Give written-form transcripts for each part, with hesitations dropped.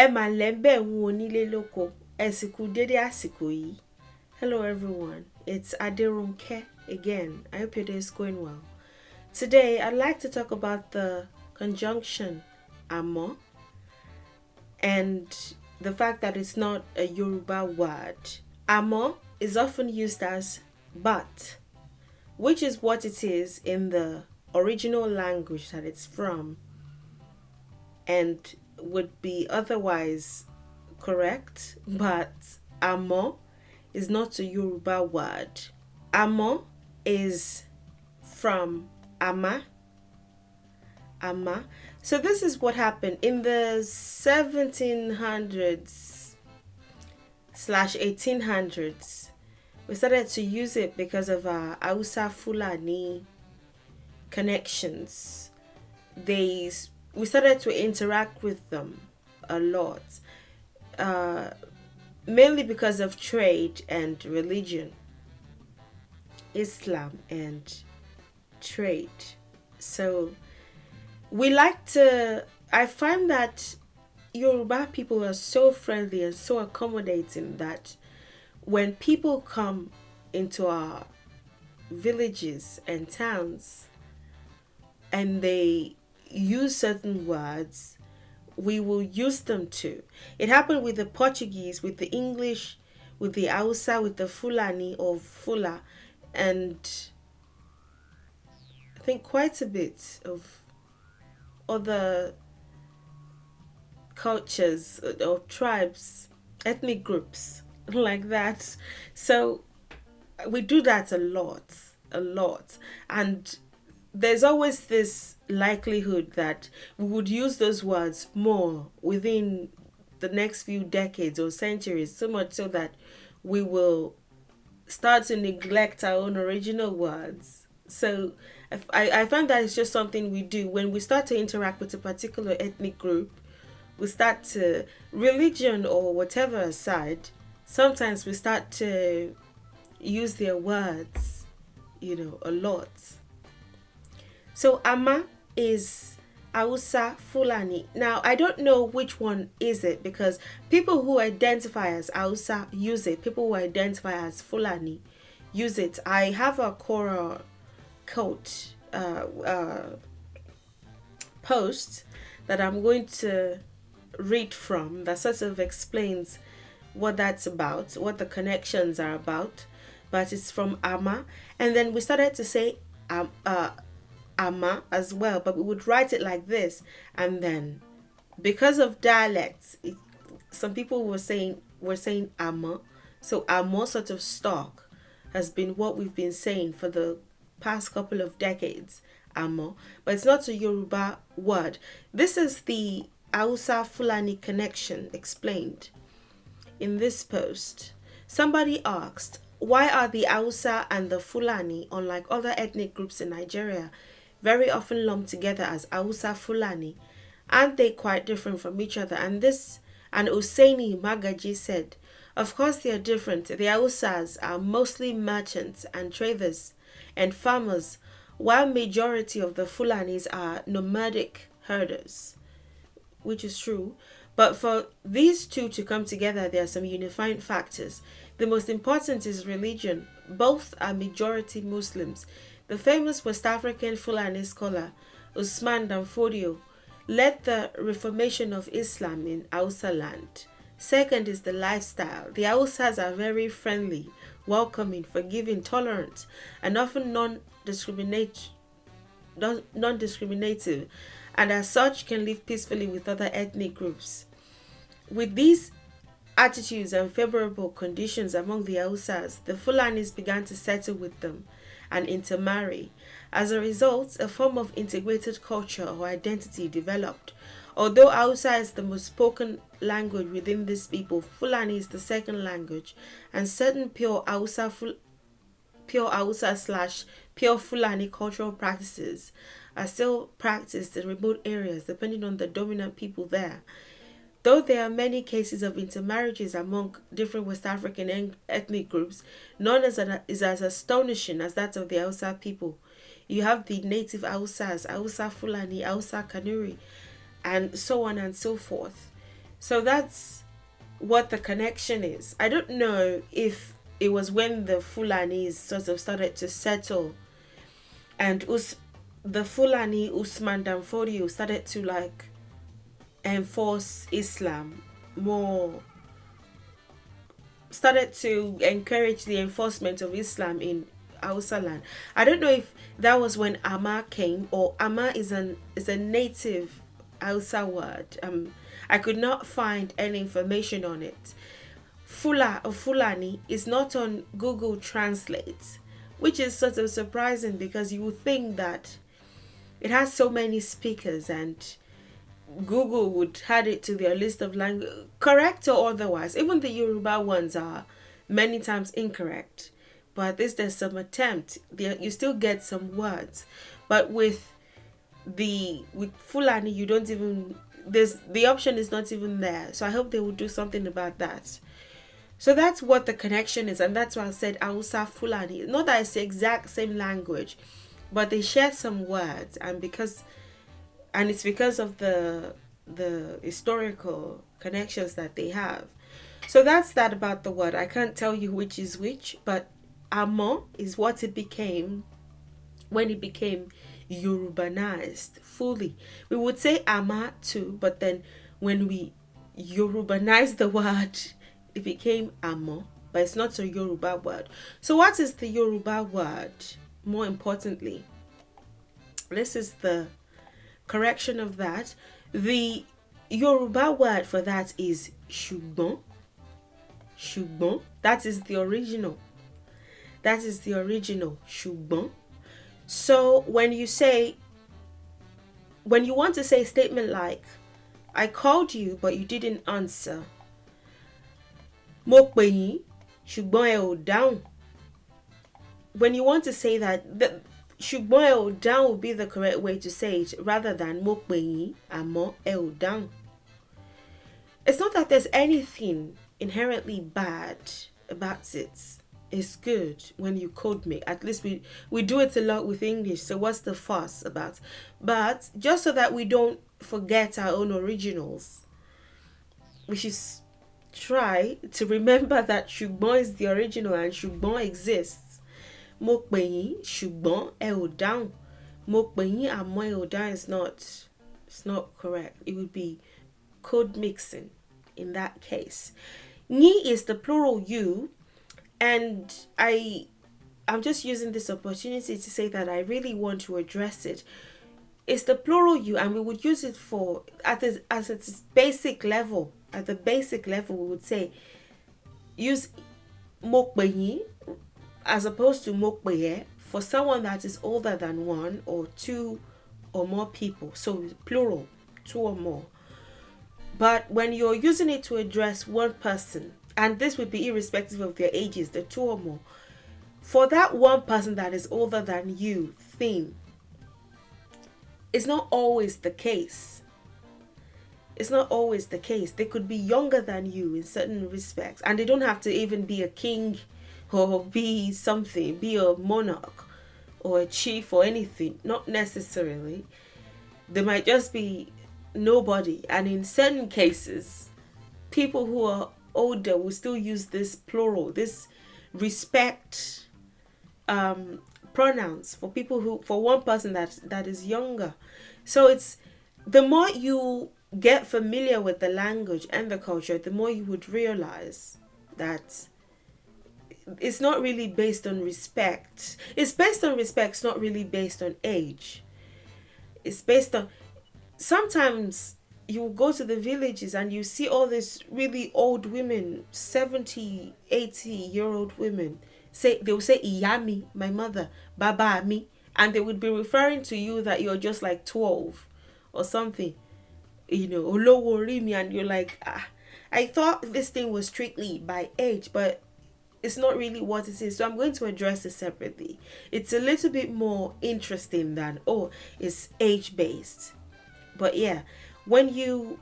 Emma lembe nile loko esiku dede asiko. Hello everyone, it's Aderunke again. I hope your day is going well. Today I'd like to talk about the conjunction amo and the fact that it's not a Yoruba word. Amo is often used as but, which is what it is in the original language that it's from, and would be otherwise correct, but amo is not a Yoruba word. Amo is from ama. So this is what happened in the 1700s slash 1800s. We started to use it because of our Hausa Fulani connections. We started to interact with them a lot, mainly because of trade and religion, Islam and trade. So I find that Yoruba people are so friendly and so accommodating that when people come into our villages and towns and they use certain words, we will use them too. It happened with the Portuguese, with the English, with the Hausa, with the Fulani or Fula, and I think quite a bit of other cultures or tribes, ethnic groups like that. So we do that a lot. And there's always this likelihood that we would use those words more within the next few decades or centuries, so much so that we will start to neglect our own original words. So I find that it's just something we do when we start to interact with a particular ethnic group. We start to, religion or whatever aside, sometimes we start to use their words, a lot. So ama is Hausa Fulani. Now I don't know which one is it because people who identify as Hausa use it. People who identify as Fulani use it. I have a Quora quote post that I'm going to read from that sort of explains what that's about, what the connections are about. But it's from ama, and then we started to say ama as well, but we would write it like this, and then because of dialects, some people were saying ama, so ama sort of stock has been what we've been saying for the past couple of decades, ama, but it's not a Yoruba word. This is the Hausa Fulani connection explained in this post. Somebody asked, why are the Hausa and the Fulani, unlike other ethnic groups in Nigeria, very often lumped together as Hausa Fulani? Aren't they quite different from each other? And Usaini Magaji said, of course they are different. The Hausas are mostly merchants and traders and farmers, while majority of the Fulanis are nomadic herders, which is true. But for these two to come together, there are some unifying factors. The most important is religion. Both are majority Muslims. The famous West African Fulani scholar Usman Danfodio led the reformation of Islam in Hausa land. Second is the lifestyle. The Hausas are very friendly, welcoming, forgiving, tolerant, and often non-discriminative, and as such can live peacefully with other ethnic groups. With these attitudes and favorable conditions among the Hausas, the Fulanis began to settle with them and intermarry. As a result, a form of integrated culture or identity developed. Although Hausa is the most spoken language within these people, Fulani is the second language, and certain pure Hausa slash pure Fulani cultural practices are still practiced in remote areas depending on the dominant people there. Though there are many cases of intermarriages among different West African ethnic groups, none is as astonishing as that of the Hausa people. You have the native Hausas, Hausa Fulani, Hausa Kanuri, and so on and so forth. So that's what the connection is. I don't know if it was when the Fulanis sort of started to settle, and the Fulani Usman Danfodio started to like enforce Islam more, started to encourage the enforcement of Islam in Hausa land. I don't know if that was when Ama came, or Ama is a native Hausa word. I could not find any information on it. Fula or Fulani is not on Google Translate, which is sort of surprising because you would think that it has so many speakers and Google would add it to their list of language, correct or otherwise. Even the Yoruba ones are many times incorrect, but at least there's some attempt. There, you still get some words, but with Fulani, you don't even, there's the option is not even there. So I hope they will do something about that. So that's what the connection is, and that's why I said Hausa Fulani. Not that it's the exact same language, but they share some words, and it's because of the historical connections that they have. So that's that about the word. I can't tell you which is which, but Amo is what it became when it became Yorubanized fully. We would say Ama too, but then when we Yorubanized the word, it became Amo, but it's not a Yoruba word. So what is the Yoruba word? More importantly, this is the correction of that. The Yoruba word for that is ṣùgbọ́n. Ṣùgbọ́n. That is the original. That is the original. Ṣùgbọ́n. So when you want to say a statement like, I called you but you didn't answer. Mo pè yín ṣùgbọ́n ẹ ò dáhùn. When you want to say that, the ṣùgbọ́n ẹ ò dáhùn would be the correct way to say it, rather than mo pè yín àmọ́ ẹ ò dáhùn. It's not that there's anything inherently bad about it. It's good when you code me. At least we do it a lot with English, so what's the fuss about? But just so that we don't forget our own originals, we should try to remember that ṣùgbọ́n is the original and ṣùgbọ́n exists. Mo pè yín ṣùgbọ́n ẹ ò dáhùn. Mo pè yín àmọ́ ẹ ò dáhùn it's not correct. It would be code mixing in that case. Yín is the plural you, and I'm just using this opportunity to say that I really want to address it. It's the plural you, and we would use it for at its basic level. At the basic level, we would say use mo pè yín as opposed to mo pè ẹ́ for someone that is older than one or two or more people. So plural, two or more. But when you're using it to address one person, and this would be irrespective of their ages, the two or more, for that one person that is older than you thing, it's not always the case. It's not always the case. They could be younger than you in certain respects, and they don't have to even be a king or be something, be a monarch or a chief or anything. Not necessarily. They might just be nobody, and in certain cases, people who are older will still use this plural, this respect pronouns for people who, for one person that is younger. So it's, the more you get familiar with the language and the culture, the more you would realize that it's not really based on respect. It's based on respect, it's not really based on age. It's based on, sometimes you go to the villages and you see all these really old women, 70, 80-year-old women, they will say Iyami, my mother, Baba mi, and they would be referring to you that you're just like 12 or something, Olowo Rimi, and you're like, I thought this thing was strictly by age, but it's not really what it is. So I'm going to address it separately. It's a little bit more interesting than, it's age based. But yeah, when you,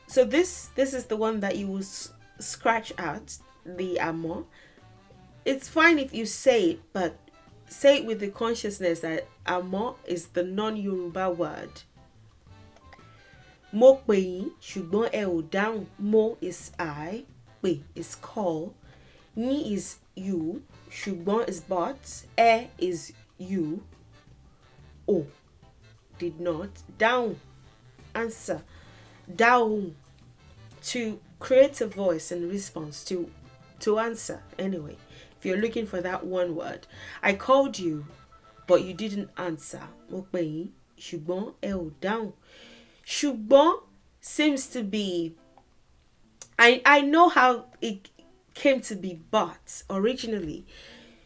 so this is the one that you will scratch out, the amo. It's fine if you say it, but say it with the consciousness that amo is the non-Yoruba word. Mo pè yín, ṣùgbọ́n ẹ ò dáhùn. Mo is I, pè is call, yín is you, ṣùgbọ́n is but, ẹ is you, o did not, dáhùn, answer, dáhùn, to create a voice in response, to answer. Anyway, if you're looking for that one word, I called you, but you didn't answer. Mo pè yín, ṣùgbọ́n ẹ ò dáhùn. Ṣùgbọ́n seems to be, I know how it came to be but originally.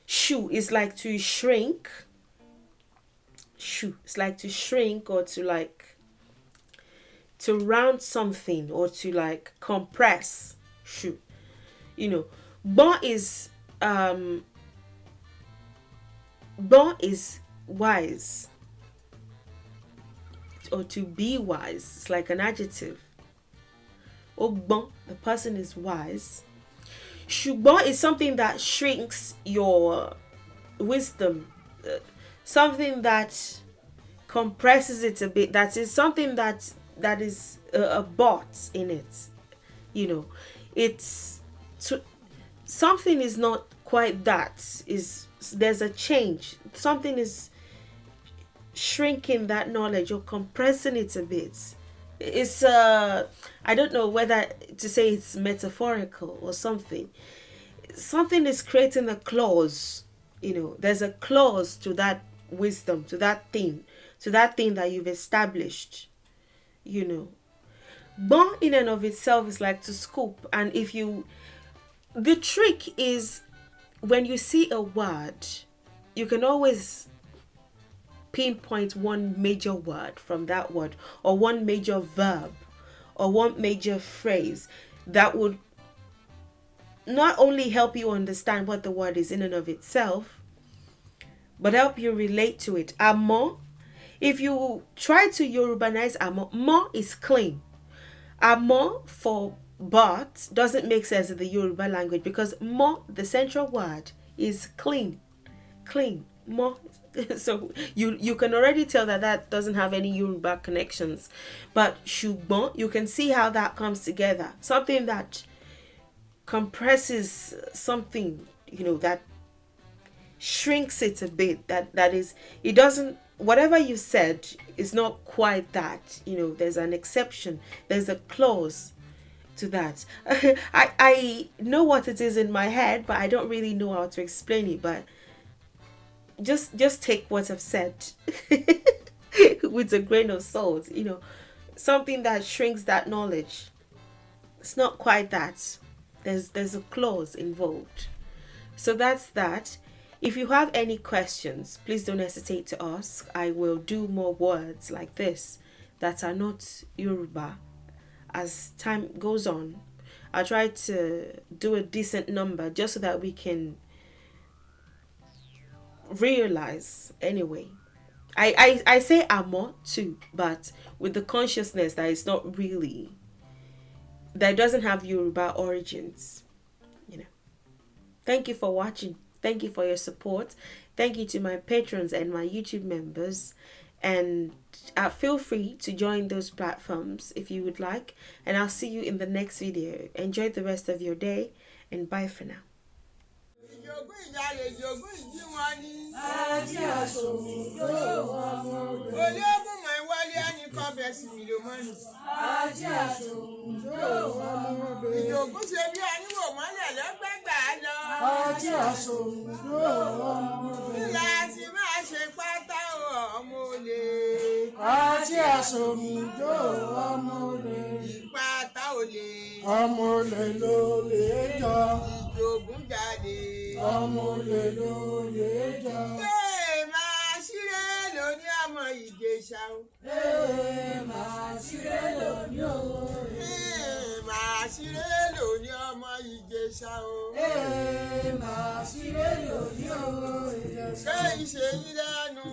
Ṣù is like to shrink. Ṣù is like to shrink or to like to round something or to like compress. Ṣù. You know, bon is wise or to be wise. It's like an adjective. Ogbon, the person is wise. Ṣùgbọ́n is something that shrinks your wisdom, something that compresses it a bit. That is something that is a but in it. You know, it's something is not quite that. There's a change. Something is shrinking that knowledge or compressing it a bit. It's I don't know whether to say it's metaphorical or something. Something is creating a clause. You know, there's a clause to that wisdom, to that thing that you've established. You know, bon in and of itself is like to scoop. And the trick is when you see a word, you can always pinpoint one major word from that word, or one major verb, or one major phrase that would not only help you understand what the word is in and of itself, but help you relate to it. Amo, if you try to Yorubanize amo, mo is clean. Amo for but doesn't make sense in the Yoruba language because mo, the central word, is clean. Clean. Mo. So you can already tell that doesn't have any Yoruba connections. But ṣùgbọ́n, you can see how that comes together. Something that compresses something, you know, that shrinks it a bit. That is, it doesn't, whatever you said is not quite that. You know, there's an exception. There's a clause to that. I know what it is in my head, but I don't really know how to explain it. But just take what I've said with a grain of salt. You know, something that shrinks that knowledge. It's not quite that. There's a clause involved. So that's that. If you have any questions, please don't hesitate to ask. I will do more words like this that are not Yoruba as time goes on. I'll try to do a decent number just so that we can realize. Anyway, I say amo too, but with the consciousness that it's not really, that doesn't have Yoruba origins. You know. Thank you for watching. Thank you for your support. Thank you to my patrons and my YouTube members. And feel free to join those platforms if you would like. And I'll see you in the next video. Enjoy the rest of your day and bye for now. Ṣé ìṣe yín lẹ́nu?